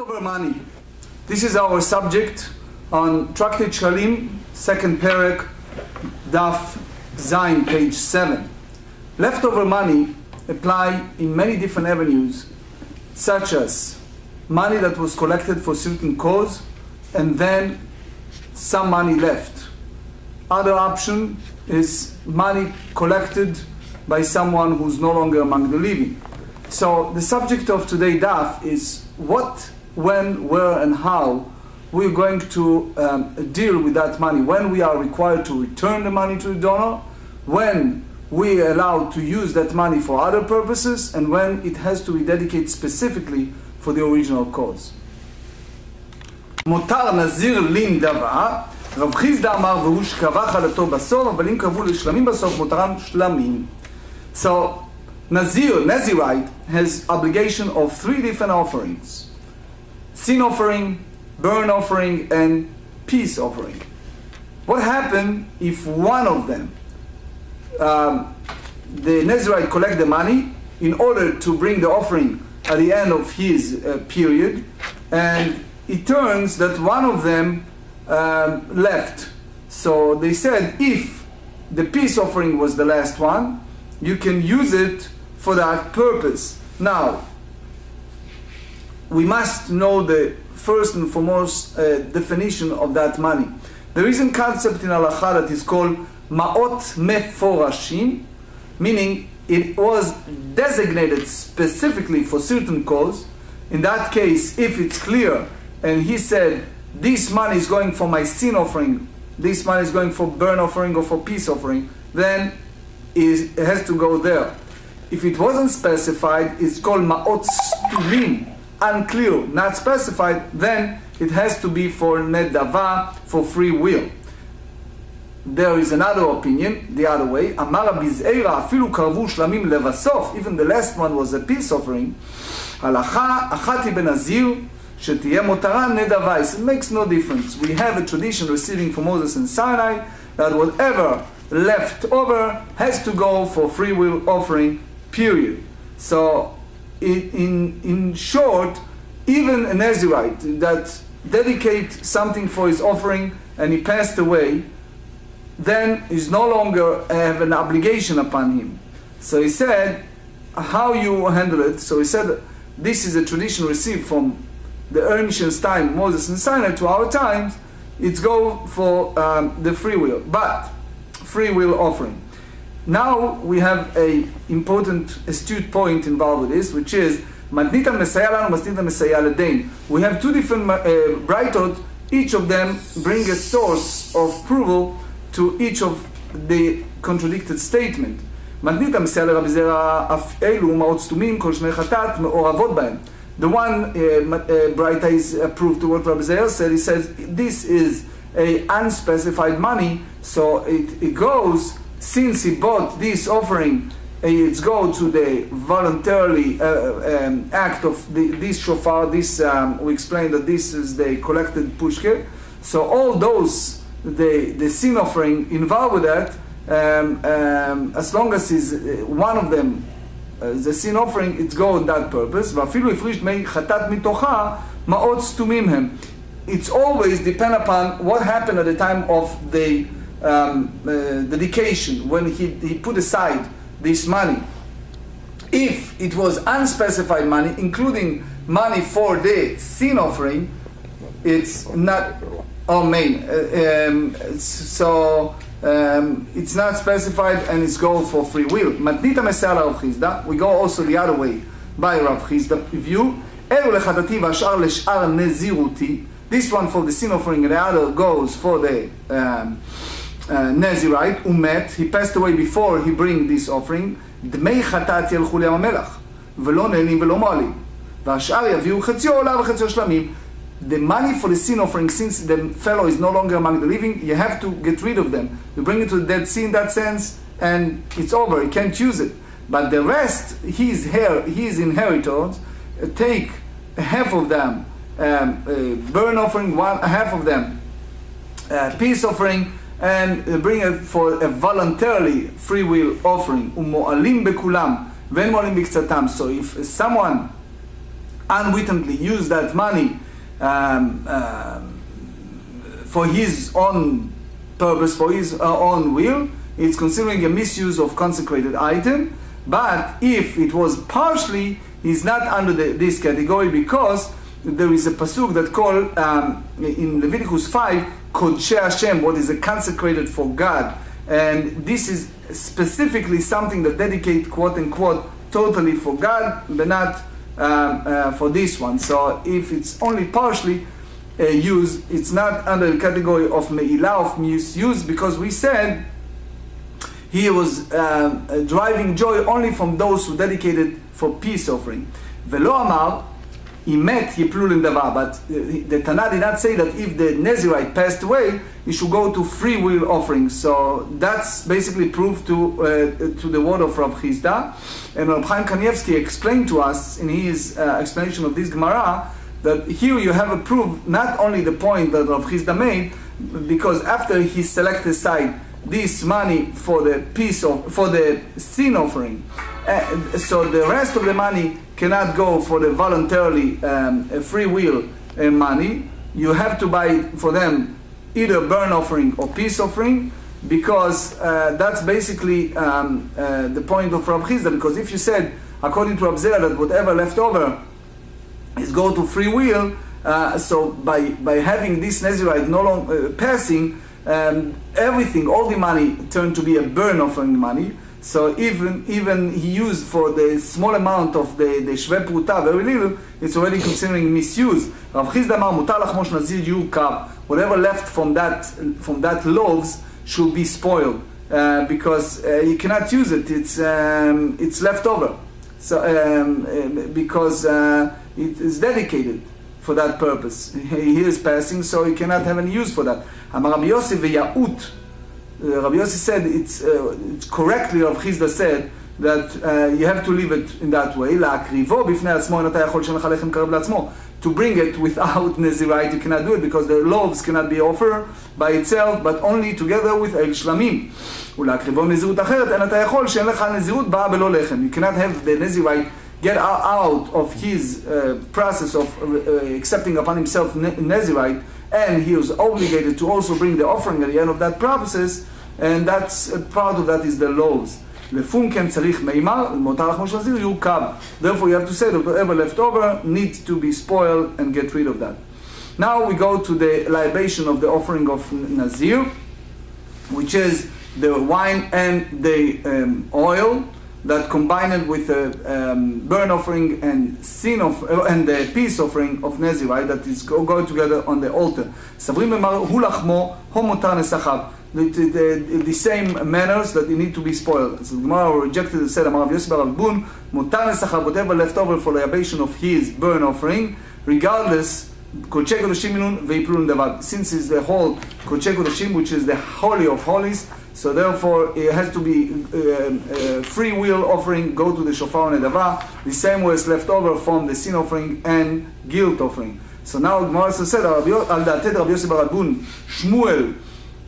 Leftover money. This is our subject on Tractate Shekalim, second parak, Daf Zayin, page 7. Leftover money apply in many different avenues, such as money that was collected for certain cause and then some money left. Other option is money collected by someone who's no longer among the living. So the subject of today's daf is what, when, where and how we're going to deal with that money. When we are required to return the money to the donor, when we are allowed to use that money for other purposes, and when it has to be dedicated specifically for the original cause. מותר נזיר לין דבר, רב חיסדא אמר והוא שקבע חלתו בסוף, אבל אם קבעו לשלמים בסוף מותרם שלמים. So Nazirite has obligation of 3 different offerings: sin offering, burn offering, and peace offering. What happens if one of them, the Nazirite collect the money in order to bring the offering at the end of his period, and it turns that one of them left? So they said if the peace offering was the last one, you can use it for that purpose. Now, we must know the first and foremost definition of that money. There is a concept in halakha that is called ma'ot meforashim, meaning it was designated specifically for certain cause. In that case, if it's clear, and he said, this money is going for my sin offering, this money is going for burn offering or for peace offering, then it has to go there. If it wasn't specified, it's called ma'ot stulim, unclear, not specified, then it has to be for nedava, for free will. There is another opinion, the other way. Amar Rabbi Zeira, afilu karvu shlamim levasof, even the last one was a peace offering. Halakha achati benazir shetiye motara nedava. It makes no difference. We have a tradition receiving from Moses and Sinai that whatever left over has to go for free will offering, period. So in short, even a Nazirite that dedicate something for his offering and he passed away, then is no longer have an obligation upon him. So he said, how you handle it? So he said, this is a tradition received from the ancient time, Moses and Sinai, to our times. It's go for the free will, but free will offering. Now we have a important astute point involved with this, which is matnita mesayah lanu, matnita mesayah ledein. We have 2 different brightot. Each of them bring a source of approval to each of the contradicted statement. מתנית מסייע לרבי זרע אף אלו מעות סתומים כל שמי חטאת מעורבות בהם. The one brighter is approved to what Rabbi Zeir said. He says this is a unspecified money, so it goes, since he bought this offering, it's go to the voluntarily act of this shofar. This we explained that this is the collected pushke. So all those the sin offering involved with that, as long as is one of them the sin offering, it's go on that purpose. It's always depend upon what happened at the time of the dedication, when he put aside this money. If it was unspecified money, including money for the sin offering, it's not it's not specified, and it's go for free will. Matnita mesayah Rav Chisda. We go also the other way by Rav Chisda view. Elu lechatati v'ashar leshar neziruti. This one for the sin offering, and the other goes for the Nazirite. Umet, he passed away before he bring this offering. Dmei chatat yelchu לים המלח, ולא נהנים ולא מועלים. והשאר יביאו חציו עולה וחציו שלמים. The money for the sin offering, since the fellow is no longer among the living, you have to get rid of them. You bring it to the Dead Sea in that sense, and it's over. You can't use it. But the rest, his inheritors, take half of them, burn offering, half of them, peace offering, and bring it for a voluntarily free will offering. So if someone unwittingly use that money for his own purpose, for his own will, it's considering a misuse of consecrated item. But if it was partially, he's not under this category, because there is a pasuk that called in Leviticus 5, Kodshei Hashem, what is consecrated for God. And this is specifically something that dedicate, quote unquote, totally for God, but not for this one. So if it's only partially used, it's not under the category of me'ilah, of misuse, because we said he was deriving joy only from those who dedicated for peace offering. Velo amar, imet yiplul davar. But the Tana did not say that if the Nazirite passed away, he should go to free will offerings. So that's basically proof to the word of Rav Chisda. And Rav Chaim Kanievsky explained to us in his explanation of this Gemarrah that here you have a proof, not only the point that Rav Chisda made, because after he selected aside this money for the sin offering, so the rest of the money cannot go for the voluntarily free will money. You have to buy for them either burnt offering or peace offering, because that's basically the point of Rav Chisda. Because if you said, according to Rav Zera, that whatever left over is go to free will, so by having this Nazirite no longer passing, everything, all the money turned to be a burnt offering money. So even he used for the small amount of the shve pruta, very little, it's already considering misuse. Rav Chisda amar mutar lachmosh nazir yurkav. Whatever left from that loaves should be spoiled, because you cannot use it. It's left over. So because it is dedicated for that purpose. He is passing, so he cannot have any use for that. Amar Rabbi Yossi ve'yaut. Rabbi Yossi said it's correctly. Rav Chisda said that you have to leave it in that way. To bring it without Nazirite, you cannot do it, because the loaves cannot be offered by itself, but only together with ירושלמי. ולהקריבו נזירות אחרת, אין אתה יכול שאין לך נזירות באה בלא לחם. You cannot have the Nazirite get out of his process of accepting upon himself Nazirite, and he was obligated to also bring the offering at the end of that process, and that's part of that is the loaves. Therefore you have to say that whatever left over needs to be spoiled and get rid of that. Now we go to the libation of the offering of Nazir, which is the wine and the oil that combined with the burnt offering and and the peace offering of Nazirite that is go together on the altar. The same manners that they need to be spoiled. So the Gemarrah rejected and said, whatever left over for the libation of his burnt offering, regardless, since it's the whole Kodshei Kodashim, which is the holy of holies, so therefore it has to be free will offering, go to the shofar nedava, the same way it's left over from the sin offering and guilt offering. So now Gemarrah said, Al Da'ated Rabbi Yossi bar Rabun, Shmuel,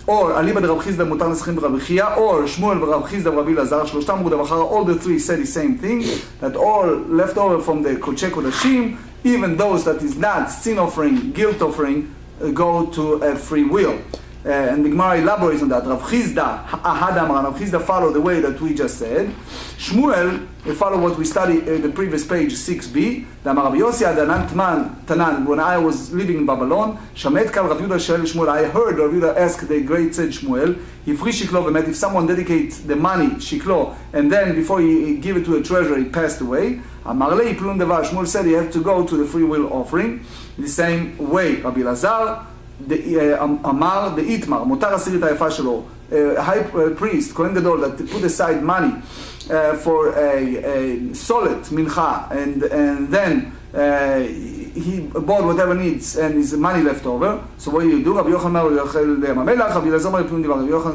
or Aliba de Rav Chisda mutar nesachim b'Rav Chia, or Shmuel Rav Chisda Rabbi Lazar, Shloshtam Ruda Bachara, all the three said the same thing, that all left over from the Kodshei Kodashim, even those that is not sin offering, guilt offering, go to a free will. And the Gemarrah elaborates on that. Rav Chisda, Rav Chisda follow the way that we just said. Shmuel, follow what we studied in the previous page, 6b. When I was living in Babylon, I heard Rav Yehuda ask the great said Shmuel, if someone dedicates the money, shiklo, and then before he give it to a treasury, he passed away, Shmuel said you have to go to the free will offering. The same way, Rabbi Lazar, Amar the Itmar, Mutar Asirit Hayafa Shelo, high priest, Kohen Gadol, that put aside money for a solid mincha, and then he bought whatever needs and his money left over. So what do you do? Rabbi Yochanan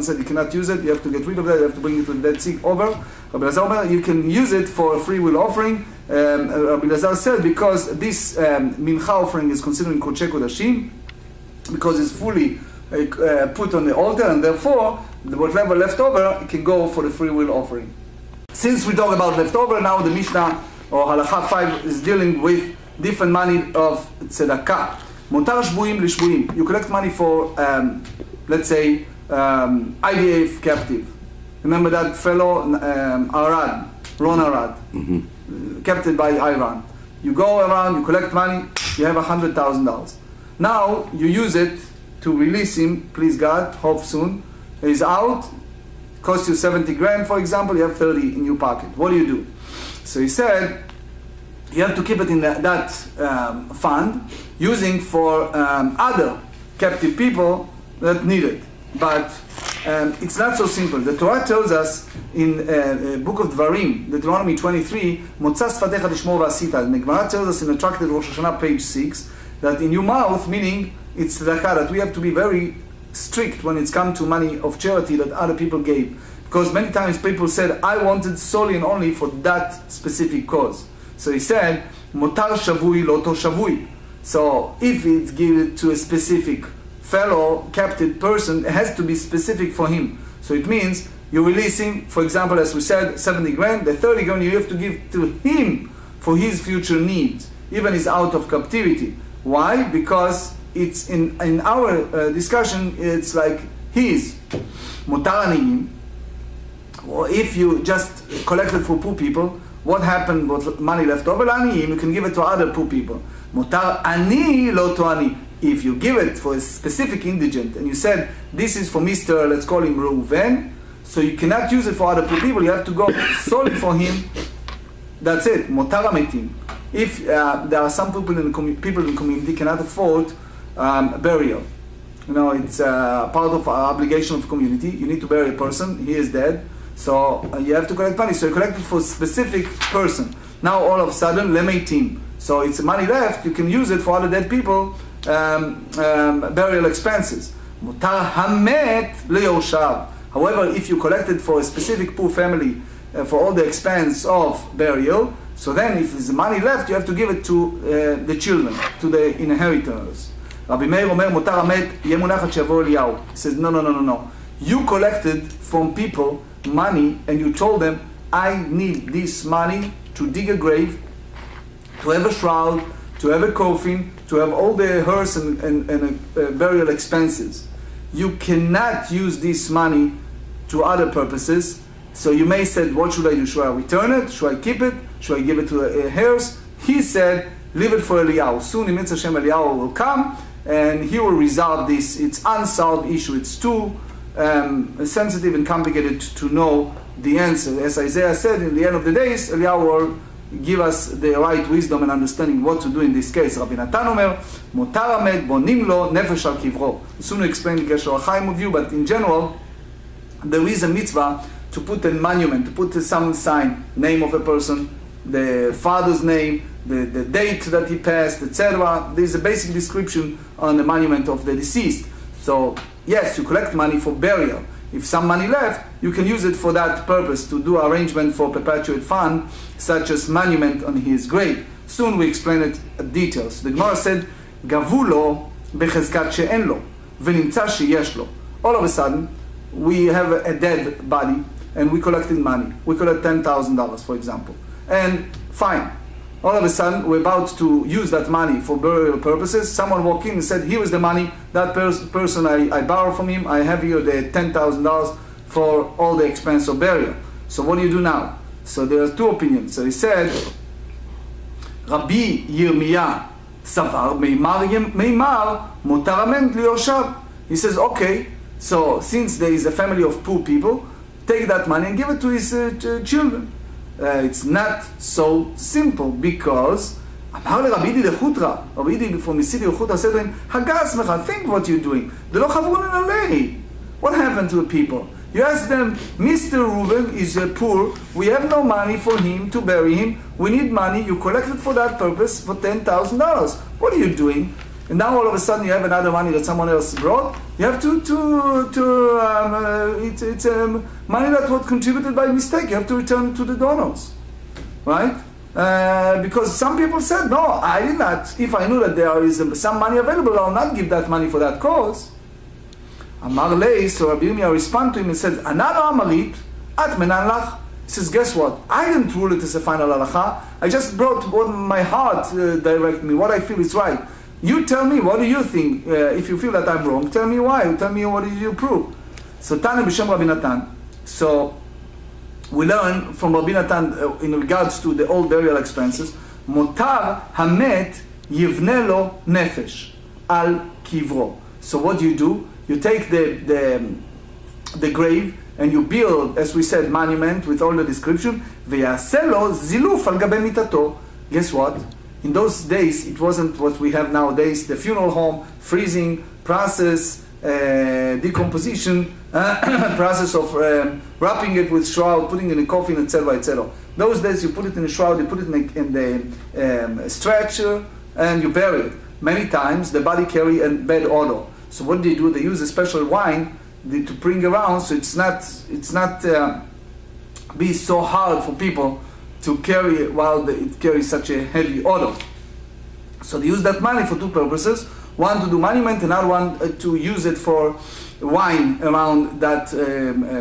said you cannot use it, you have to get rid of that, you have to bring it to the Dead Sea over. Rabbi Lazar, you can use it for a free will offering. Rabbi Lazar said because this mincha offering is considered Kodshei Kodashim, because it's fully put on the altar, and therefore whatever left over can go for the free will offering. Since we talk about leftover, now the Mishnah or Halakha 5 is dealing with different money of tzedakah. Motar shvuim l'shvuim. You collect money for, let's say, IDF captive. Remember that fellow, Arad, Ron Arad, captured by Iran. You go around, you collect money, you have $100,000. Now you use it to release him, please God, hope soon. He's out, cost you 70 grand, for example, you have 30 in your pocket. What do? So he said, you have to keep it in that fund, using for other captive people that need it. But it's not so simple. The Torah tells us in book of Dvarim, Deuteronomy 23, Motza sfatecha lishmor v'asita. The Gemarrah tells us in the tractate Rosh Hashanah, page 6, that in your mouth, meaning it's tzedakah, that we have to be very strict when it's come to money of charity that other people gave. Because many times people said, I wanted solely and only for that specific cause. So he said, Motar shavui loto shavui. So if it's given to a specific fellow captive person, it has to be specific for him. So it means you release him, for example, as we said, 70 grand, the 30 grand you have to give to him for his future needs, even he's out of captivity. Why? Because it's in our discussion, it's like his. Motar aniyim, or if you just collected for poor people, what happened with money left over? Aniyim, you can give it to other poor people. Motar ani lo to ani. If you give it for a specific indigent, and you said, this is for Mr., let's call him Reuven, so you cannot use it for other poor people, you have to go solely for him, that's it, motar ametim. If there are some people in the community cannot afford burial, you know, it's part of our obligation of the community, you need to bury a person, he is dead, so you have to collect money, so you collect it for a specific person. Now all of a sudden, lemeitim, so it's money left, you can use it for other dead people, burial expenses. Mutar hamet leyorshav. However, if you collected for a specific poor family for all the expense of burial, so then if there's money left, you have to give it to the children, to the inheritors. Rabbi Meir omer mutar hamet yemunachat sheyavo Eliyahu. He says, no. You collected from people money and you told them, I need this money to dig a grave, to have a shroud, to have a coffin, to have all the hearse and burial expenses. You cannot use this money to other purposes. So you may say, what should I do? Should I return it? Should I keep it? Should I give it to a hearse? He said, leave it for Eliyahu. Soon, in Mitzvah Hashem, Eliyahu will come and he will resolve this. It's unsolved issue. It's too sensitive and complicated to know the answer. As Isaiah said, in the end of the days, Eliyahu will give us the right wisdom and understanding what to do in this case. Rabbi Natan Omer, Motar hamet bonim lo nefesh al kivro. Soon we explain the Gesher HaChaim of you, but in general, there is a mitzvah to put a monument, to put some sign, name of a person, the father's name, the date that he passed, etc. There is a basic description on the monument of the deceased. So yes, you collect money for burial. If some money left, you can use it for that purpose, to do arrangement for perpetuate fund, such as monument on his grave. Soon we explain it details. The Gemara said, Gavu lo bechezkat she'en lo, v'nimtza sheyesh lo. All of a sudden, we have a dead body, and we collected money. We collect $10,000, for example. And fine. All of a sudden, we're about to use that money for burial purposes. Someone walked in and said, here is the money. That person I borrowed from him. I have here the $10,000 for all the expense of burial. So what do you do now? So there are two opinions. So he said, Rabbi Yirmiyah Savar Meimar Motar hamet liyorshav. He says, okay, so since there is a family of poor people, take that money and give it to his children. It's not so simple, because אמר לרבי ידי לחוטרה, רבי ידי from Mississippi לחוטרה said to him, הגה עצמך, think what you're doing. דלא חברו לנעלי. What happened to the people? You ask them, Mr. Reuben is poor, we have no money for him to bury him, we need money, you collected for that purpose for $10,000. What are you doing? And now all of a sudden you have another money that someone else brought. You have it's money that was contributed by mistake. You have to return it to the donors, right? Because some people said, no, I did not. If I knew that there is some money available, I'll not give that money for that cause. Amar lei, so Rabbi Yirmiyah responded to him and said, Ana lo amarit, at menan lach. He says, guess what? I didn't rule it as a final halacha. I just brought what my heart directed me, what I feel is right. You tell me, what do you think? If you feel that I'm wrong, tell me why. Tell me what did you prove. So Tana b'shem Rabbi Natan. So we learn from Rabbi Natan in regards to the old burial expenses, Motar hamet yivne lo nefesh al kivro. So what do? You take the grave and you build, as we said, monument with all the description. Ve'yaseh lo ziluf al gabe mitato. Guess what? In those days, it wasn't what we have nowadays, the funeral home, freezing, process, decomposition, process of wrapping it with shroud, putting it in a coffin, etc., etc. Those days, you put it in a shroud, you put it in the stretcher, and you bury it. Many times, the body carry a bad odor. So what do? They use a special wine to bring around, so it's not be so hard for people to carry while it carries such a heavy odor. So they use that money for two purposes. One to do monument, another one to use it for wine around that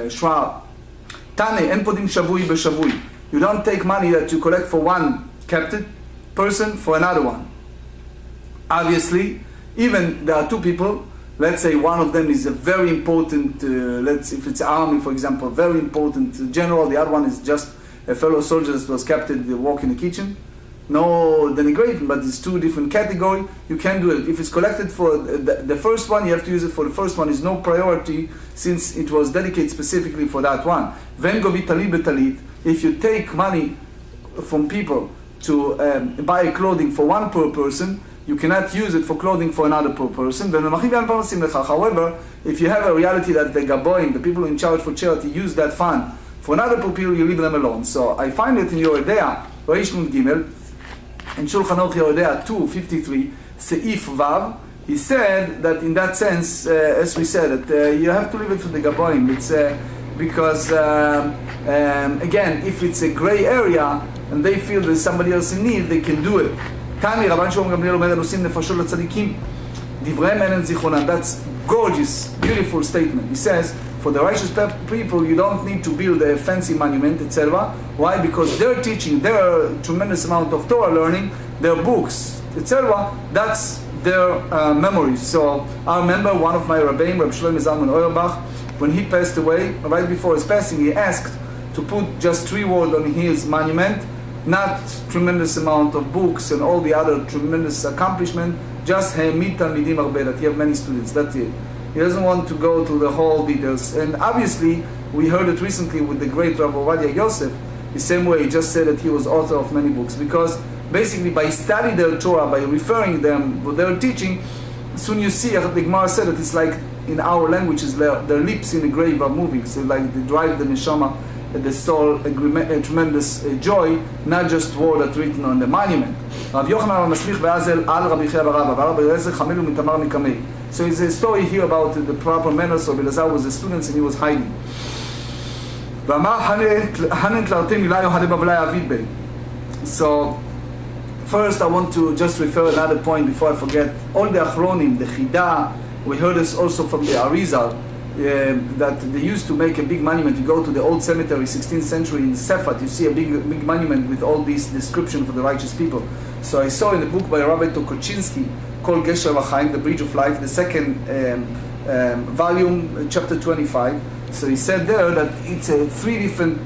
shroud. Tane, en podim shavui b'shavui. You don't take money that you collect for one captive person for another one. Obviously, even there are two people, let's say one of them is a very important, if it's army, for example, very important general, the other one is just a fellow soldier that was captured, they walk in the kitchen. No denigration, but it's two different categories. You can do it. If it's collected for the first one, you have to use it for the first one. Is no priority since it was dedicated specifically for that one. If you take money from people to buy clothing for one per person, you cannot use it for clothing for another per person. However, if you have a reality that the Gaboim, the people in charge for charity, use that fund for another people, you leave them alone. So I find it in your idea, Reish Nun Gimel, in Shulchan Aruch Yerodea 2:53, Seif Vav, he said that in that sense, as we said, that you have to leave it to the Gaboim. It's because again, if it's a gray area and they feel there's somebody else in need, they can do it. Tani Rabban Shimon Gamliel Omer Elusim Nefashot LaTzadikim Divrei Men En Zichronam. That's gorgeous, beautiful statement. He says, for the righteous people, you don't need to build a fancy monument, etc. Why? Because their teaching, their tremendous amount of Torah learning, their books, etc., that's their memories. So I remember one of my rabbeim, Rabbi Shlomo Zalman Auerbach, when he passed away, right before his passing, he asked to put just 3 words on his monument, not tremendous amount of books and all the other tremendous accomplishment, just Ha'emid Talmidim Arbe, that he have many students, that's it. He doesn't want to go to the whole details. And obviously, we heard it recently with the great Rav Ovadia Yosef, the same way he just said that he was author of many books. Because basically by studying their Torah, by referring them with their teaching, soon you see, the Gemarrah said that it's like in our languages, their lips in the grave are moving. So like they drive the neshama, the soul, a tremendous joy, not just word that's written on the monument. Rav Yochanan Maslich ve'azel al Rabbi Chia bar Rabba, Rabbi Eliezer Chamelu mitamar mikamei. So it's a story here about the proper manners. So Elazar was a student and he was hiding. So first I want to just refer another point before I forget. All the Achronim, the Chida, we heard this also from the Arizal, that they used to make a big monument. You go to the old cemetery, 16th century in Sefat, you see a big monument with all these description for the righteous people. So I saw in the book by Rabbi Tokochinsky called Gesher V'Chaim, The Bridge of Life, the second volume, chapter 25. So he said there that it's 3 different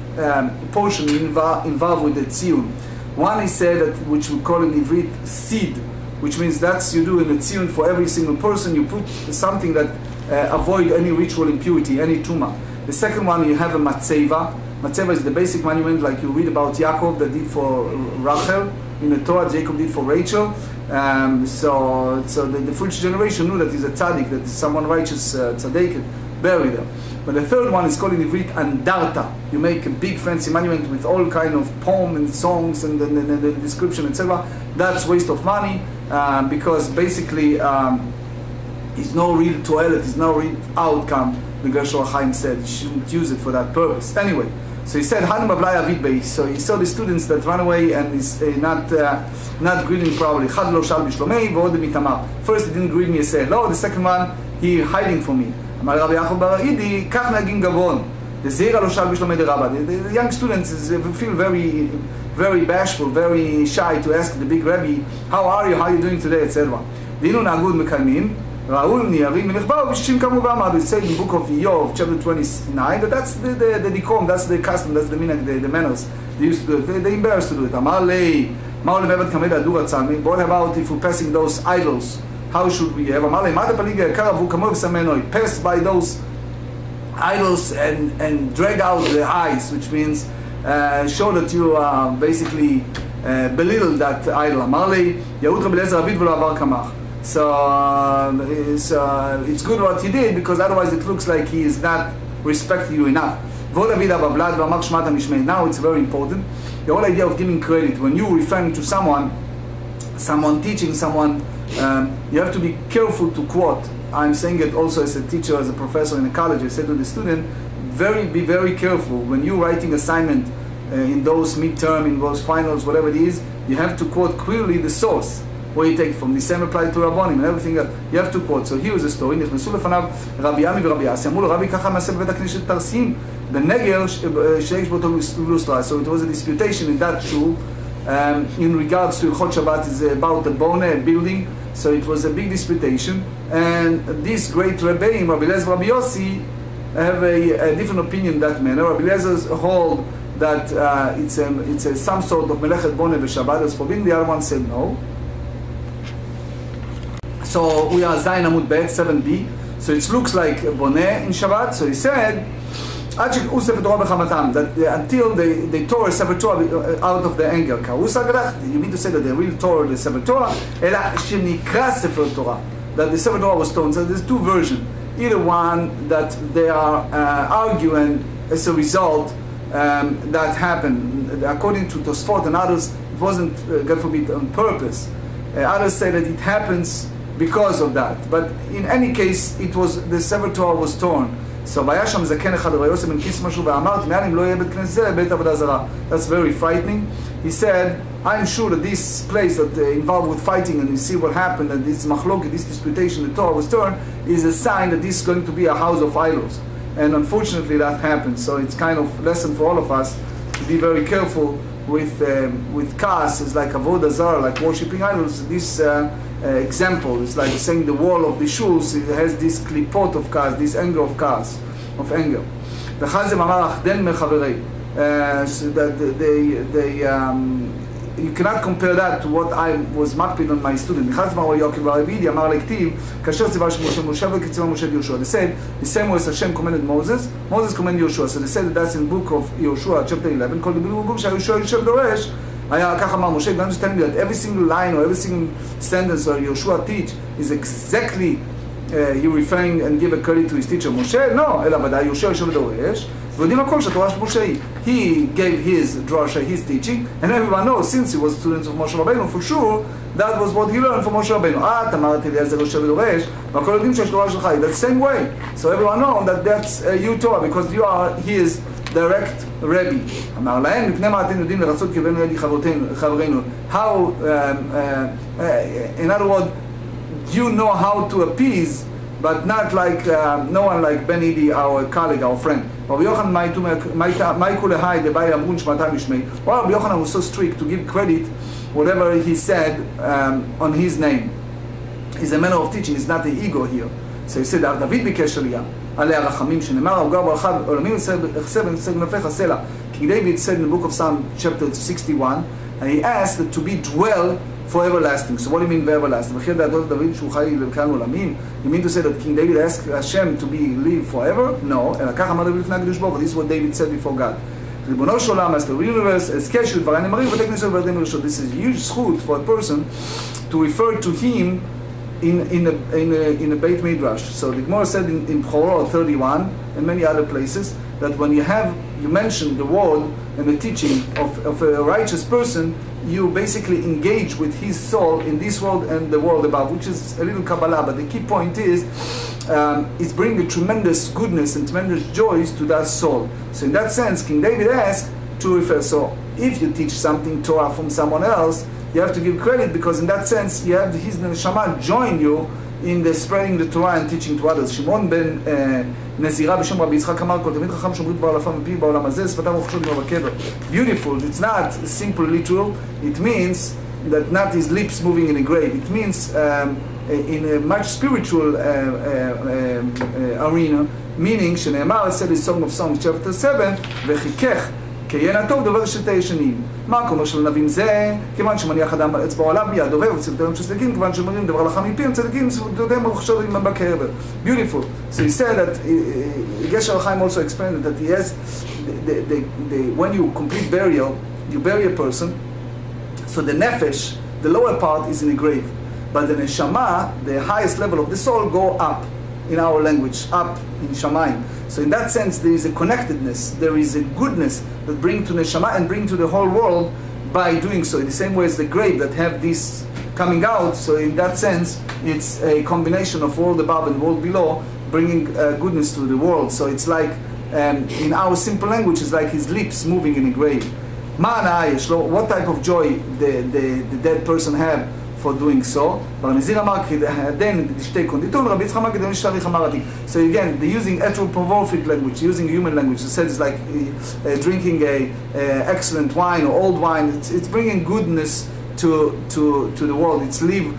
portions involved with the tziyun. One he said that, which we call in Ivrit seed, which means that's you do in the tziyun for every single person. You put something that avoid any ritual impurity, any tuma. The second one, you have a matzeva. Matzeva is the basic monument, like you read about Yaakov that did for Rachel in the Torah. Jacob did for Rachel. So the future generation knew that he's a tzaddik, that is someone righteous, tzaddik, buried there. But the third one is called in Ivrit andarta. You make a big fancy monument with all kind of poem and songs and the description, etc. That's waste of money because basically it's no real toilet, it's no real outcome. The Gershon Chaim said you shouldn't use it for that purpose. Anyway, so he said Hanum Ablai Avid Bei. So he saw the students that run away and is not greeting properly. Chad lo shal b'shlomei v'od mitamar. First he didn't greet me, he said hello. The second one he hiding from me. אמר רבי יעקב בר אידי, כך נהגים גבון. The Zera lo shal b'shlomei derabba. The young students feel very, very bashful, very shy to ask the big Rebbe, how are you, how are you doing today, etc. Dinu nagud mekalmin, Raul niyarim minechbao b'shishim kamu v'amad. We say in the book of Yov, chapter 29, that that's the decorum, that's the custom, that's the minhag, the manners. They used to do it. They embarrassed to do it. Amar lei, ma'ol me'avad kamed adur atzalmi. What about if we're passing those idols? How should we have? Amar lei, ma'ad paliga karavu kamu v'samenoi. Pass by those idols and drag out the eyes, which means show that you basically belittle that idol. Amar lei, Yahud Rabbi Eliezer Avid v'lo avar kamach. So it's good what he did, because otherwise it looks like he is not respecting you enough. Now it's very important. The whole idea of giving credit, when you're referring to someone teaching someone, you have to be careful to quote. I'm saying it also as a teacher, as a professor in a college. I said to the student, be very careful when you're writing assignment in those midterm, in those finals, whatever it is. You have to quote clearly the source where you take from. The same applied to Rabbonim and everything else. You have to quote. So here is a story. נכנסו לפניו רבי ימי ורבי אסי. אמרו לו, רבי ככה מעשה בבית הכנסת תרסים בנגר שיש באותו לוסטרה. So it was a disputation in that shul in regards to Ilchot Shabbat, is about the bone building. So it was a big disputation. And this great Rebbeim, Rabbi Eliezer, Rabbi Yossi, have a different opinion in that manner. Rabbi Eliezer hold that it's some sort of melechet bone b'Shabbat as forbidden. The other one said no. So we are Zayin Amud Bet 7b. So it looks like boneh in Shabbat. So he said, that until they tore a Sefer Torah out of the anger. You mean to say that they really tore the Sefer Torah? That the Sefer Torah was torn. So there's two versions. Either one that they are arguing as a result that happened. According to Tosfot and others, it wasn't, God forbid, on purpose. Others say that it happens because of that. But in any case, it was, the Sefer Torah was torn. So that's very frightening. He said, I'm sure that this place that involved with fighting, and you see what happened, and this machloket, this disputation, the Torah was torn, is a sign that this is going to be a house of idols. And unfortunately that happened. So it's kind of a lesson for all of us to be very careful with kas, is like avodah zarah, like worshipping idols. This example is like saying the wall of the shuls, it has this klipot of kas, this anger of kas, of anger. So that you cannot compare that to what I was makpid on my student. They said the same way as Hashem commanded Moses, Moses commanded Yoshua. So they said that that's in the book of Yoshua, chapter 11, called the don't understand me that every single line or every single sentence that Yoshua teach is exactly he referring and give a credit to his teacher Moshe? No, he gave his drasha, his teaching, and everyone knows, since he was students of Moshe Rabbeinu, for sure that was what he learned from Moshe Rabbeinu. That's the same way. So everyone knows that that's you Torah, because you are his direct Rebbe. How, in other words, you know how to appease, but not like no one like Ben Idi, our colleague, our friend. Rabbi Yochanan was so strict to give credit whatever he said on his name. It's a manner of teaching, it's not the ego here. So he said, David bikesh aliyah alei harachamim shenemar ugar barachav olamim echsev nefech hasela. King David said in the book of Psalm chapter 61, and he asked that to be dwell for everlasting. So what do you mean by everlasting? You mean to say that King David asked Hashem to be live forever? No. This is what David said before God. This is a huge schut for a person to refer to him in a Beit Midrash. So the Gemarrah said in Chorot 31 and many other places that when you mention the word and the teaching of a righteous person, you basically engage with his soul in this world and the world above, which is a little Kabbalah, but the key point is it's bringing a tremendous goodness and tremendous joys to that soul. So in that sense, King David asked to refer. So if you teach something Torah from someone else, you have to give credit, because in that sense you have his neshama join you in the spreading the Torah and teaching to others. שמעון בן נזירה בשם רבי יצחק אמר, כל תלמיד חכם שומרים דבר לפעם מפיו בעולם הזה, שפתיו וחשות כמו בקבר. Beautiful. It's not simple literal. It means that not his lips moving in a grave. It means in a much spiritual arena, meaning שנאמר, said in Song of Songs chapter 7, וחיכך כיין הטוב דובר שתי ישנים. מה הכומר של נביאים זה? כיוון שמניח אדם אצבע עליו ביד דובר וצוותיהם של צדיקים, כיוון שמרים דבר לך מפיהם צדיקים, צוותיהם וחשובים בקבר. Beautiful. So he said that Gesher Chaim also explained that he has when you complete burial, you bury a person, so the nefesh, the lower part, is in a grave, but the neshama, the highest level of the soul, go up. In our language, up in Shamayim. So in that sense, there is a connectedness, there is a goodness that bring to Neshama and bring to the whole world by doing so. In the same way as the grave that have this coming out, so in that sense, it's a combination of world above and world below, bringing goodness to the world. So it's like, in our simple language, it's like his lips moving in a grave. What type of joy the dead person have for doing so. So again, they're using anthropomorphic language, using human language. It says it's like drinking a excellent wine or old wine. It's bringing goodness to the world. It's live.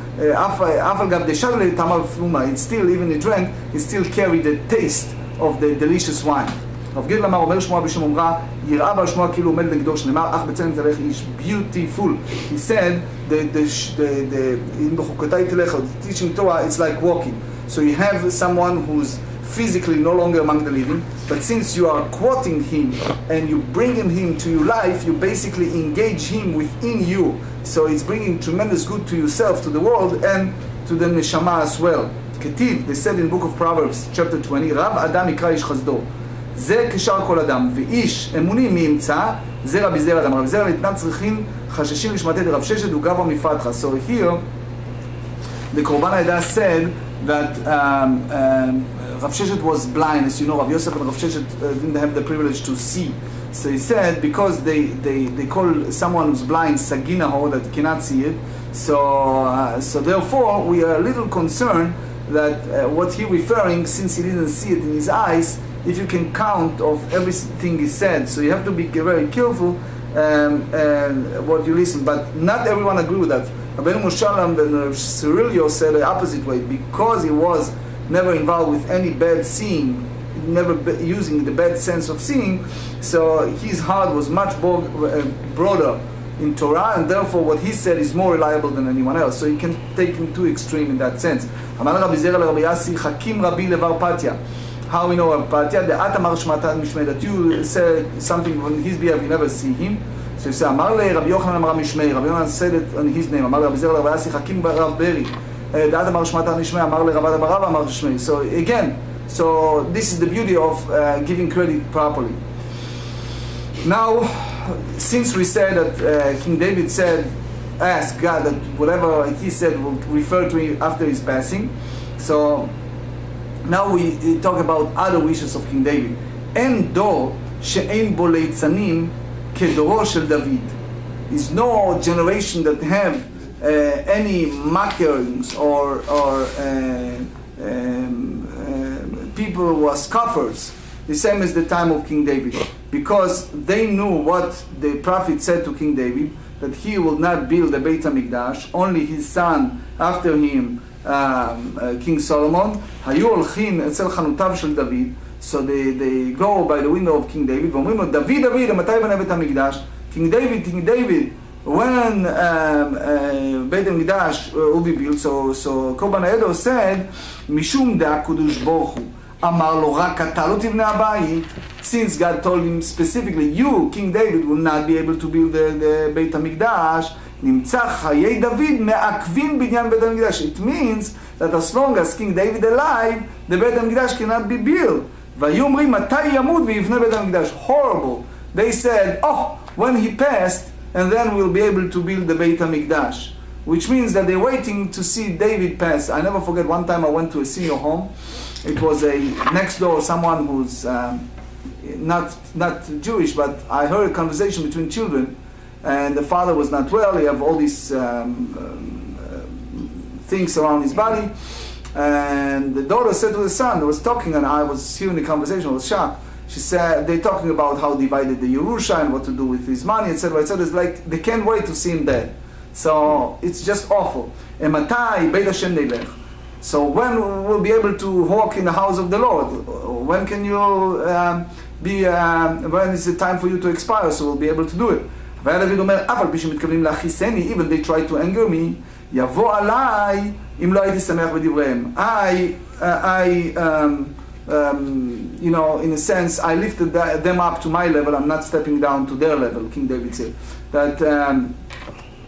It's still, even the drink, it still carry the taste of the delicious wine. רב אמר, אומר שמוע בשם אומרה, יראה בר שמוע כאילו עומד נגדו, שנאמר, אך בצלם תלך איש. Beautiful. He said, in בחוקותיי תלך, teaching Torah, it's like walking. So you have someone who's physically no longer among the living, but since you are quoting him and you bringing him to your life, you basically engage him within you. So it's bringing tremendous good to yourself, to the world, and to the neshama as well. כתיב, they said in book of Proverbs, chapter 20, רב אדם יקרא איש חסדו. זה כשאר כל אדם, ואיש אמוני מי ימצא, זה רבי זרע אדם. רבי זרע נתנה צריכים חששים לשמטי דרב ששת וגברה מפתחה. So here, the Korban Aidah said that Rav Sheshet was blind. As you know, Rav Yosef and Rav Sheshet didn't have the privilege to see. So he said, because they call someone who's blind Saginaho, that cannot see it, so therefore we are a little concerned that what he referring, since he didn't see it in his eyes, if you can count of everything he said. So you have to be very careful what you listen. But not everyone agree with that. Rabbeinu Mushalam and Cyrilio said the opposite way, because he was never involved with any bad seeing, never using the bad sense of seeing, so his heart was much broader in Torah, and therefore what he said is more reliable than anyone else. So you can take him too extreme in that sense. How we know Patya? The Atamar Shmatan Mishmei, that you said something on his behalf, you never see him. So you say, Amar le Rabbi Yochanan Amar Mishmei. Rabbi Yochanan said it on his name. Amar le Rabbi Zerah Rabbi Yasi Hakim Rav Beri. The Atamar Shmatan Mishmei. Amar le Rabbi Rav Amar Mishmei. So again, so this is the beauty of giving credit properly. Now, since we said that King David said, ask God that whatever he said will refer to him after his passing. So now we talk about other wishes of King David. En dor she'en bo leitzanim kedoро shel David. Is no generation that have any mockers or people who are scoffers, the same as the time of King David, because they knew what the prophet said to King David, that he will not build the Beit HaMikdash, only his son after him, King Solomon. היו הולכים אצל חנותיו של דוד, so they go by the window of King David, ואומרים לו, דוד, מתי בנה בית המקדש? King David, when בית המקדש will be built, so קורבן העדה said, משום דעה קדוש ברוך הוא, אמר לו, רק אתה לא תבנה הבית, since God told him specifically, you, King David, will not be able to build the בית המקדש, נמצא חיי דוד מעכבים בניין בית המקדש. It means that as long as King David alive, the בית המקדש cannot be built. והיו אומרים, מתי ימות ויבנה בית המקדש? Horrible. They said, oh, when he passed, and then we'll be able to build the Beit HaMikdash. Which means that they're waiting to see David pass. I never forget, one time I went to a senior home. It was a next door, someone who's not Jewish, but I heard a conversation between children. and the father was not well. He had all these things around his body. And the daughter said to the son, they was talking, and I was hearing the conversation, I was shocked. She said, they're talking about how divided the Yerusha and what to do with his money, etc. etc. It's like, they can't wait to see him dead. So, it's just awful. So, when we'll be able to walk in the house of the Lord? When can you when is the time for you to expire, so we'll be able to do it? Even they try to anger me, יבוא עליי אם לא הייתי שמח בדבריהם. You know, in a sense, I lifted them up to my level. I'm not stepping down to their level, King David said. That,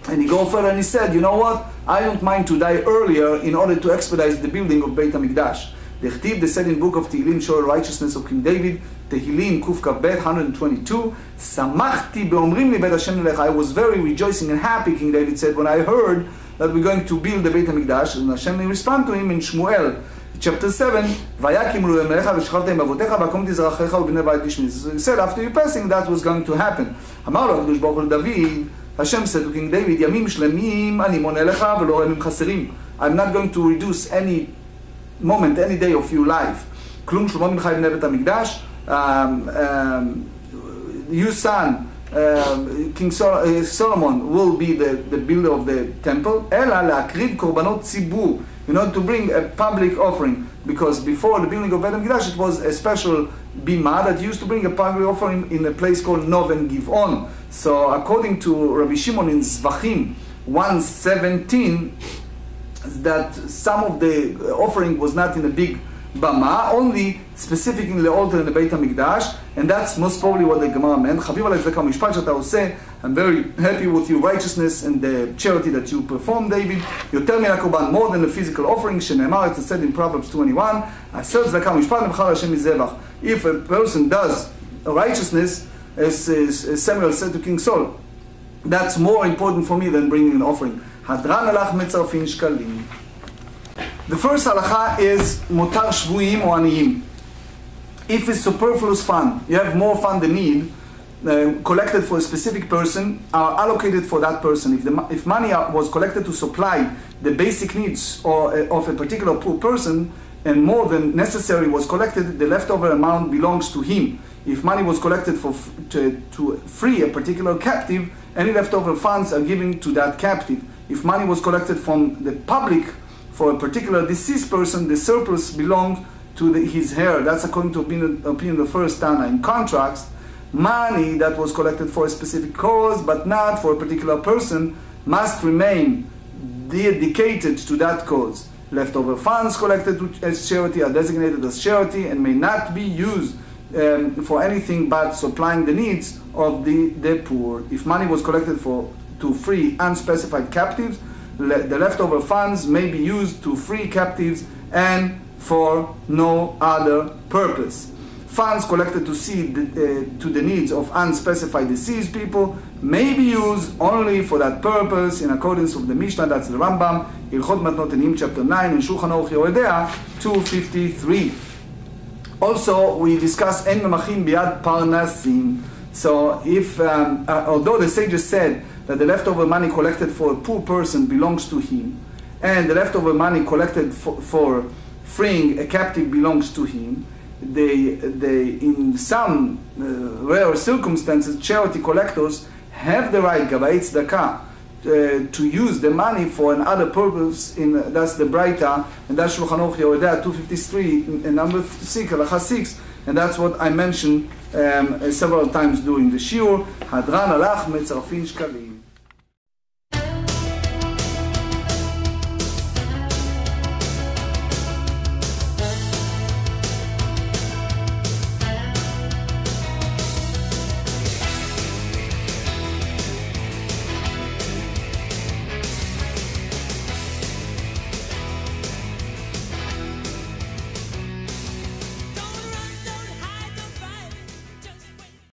and he go further and he said, you know what? I don't mind to die earlier in order to expedite the building of Beit HaMikdash. The Chtiv, they said in book of Tehillim, show righteousness of King David, Tehillim, Kuf Kavbet, 122, Samachti beomrim li bet Hashem lelech. I was very rejoicing and happy, King David said, when I heard that we're going to build the Beit HaMikdash. And Hashem respond to him in Shmuel, chapter 7, Vayakim lu emelecha v'shchavta im avotecha v'akom tizrachecha u'bnei bayit lishmi. So he said, after your passing, that was going to happen. Amar lo HaKadosh Baruch Hu David, Hashem said to King David, Yamim shlemim ani moneh lecha v'lo yamim chaserim. I'm not going to reduce any moment, any day of your life. Klum shlomo mincha ibnei Beit HaMikdash. Your son, King Solomon, will be the builder of the temple. Ela le'akriv korbanot tzibur, in order to bring a public offering, because before the building of Beit HaMikdash it was a special bima that used to bring a public offering in a place called Noven Givon. So according to Rabbi Shimon in Zvachim 1:17, that some of the offering was not in a big bama, only specific in the altar in the Beit HaMikdash, and that's most probably what the Gemarrah meant. I'm very happy with your righteousness and the charity that you perform, David. You tell me more than the physical offering. It's said in Proverbs 21. If a person does righteousness, as Samuel said to King Saul, that's more important for me than bringing an offering. The first halacha is motar shvuim or aniyim. If it's superfluous fund, you have more fund than need, collected for a specific person, are allocated for that person. If money was collected to supply the basic needs of a particular poor person, and more than necessary was collected, the leftover amount belongs to him. If money was collected to free a particular captive, any leftover funds are given to that captive. If money was collected from the public for a particular deceased person, the surplus belonged to his heir. That's according to opinion of the first Tana. In contrast, money that was collected for a specific cause but not for a particular person must remain dedicated to that cause. Leftover funds collected as charity are designated as charity and may not be used for anything but supplying the needs of the poor. If money was collected to free unspecified captives, the leftover funds may be used to free captives and for no other purpose. Funds collected to the needs of unspecified deceased people may be used only for that purpose in accordance with the Mishnah, that's the Rambam, Hilchot Matnot Enim, chapter 9, and Shulchan Aruch Yoredea 253. Also, we discussed En Memachim Biad Parnasim. So, although the sages said that the leftover money collected for a poor person belongs to him, and the leftover money collected for freeing a captive belongs to him, they in some rare circumstances, charity collectors have the right, Gavait Tzedakah, to use the money for another purpose. That's the Braita, and that's Shulchan Aruch Yoredea 253, and number 6, halacha 6, and that's what I mentioned several times during the shiur. Hadran alach metzarfin shkalim.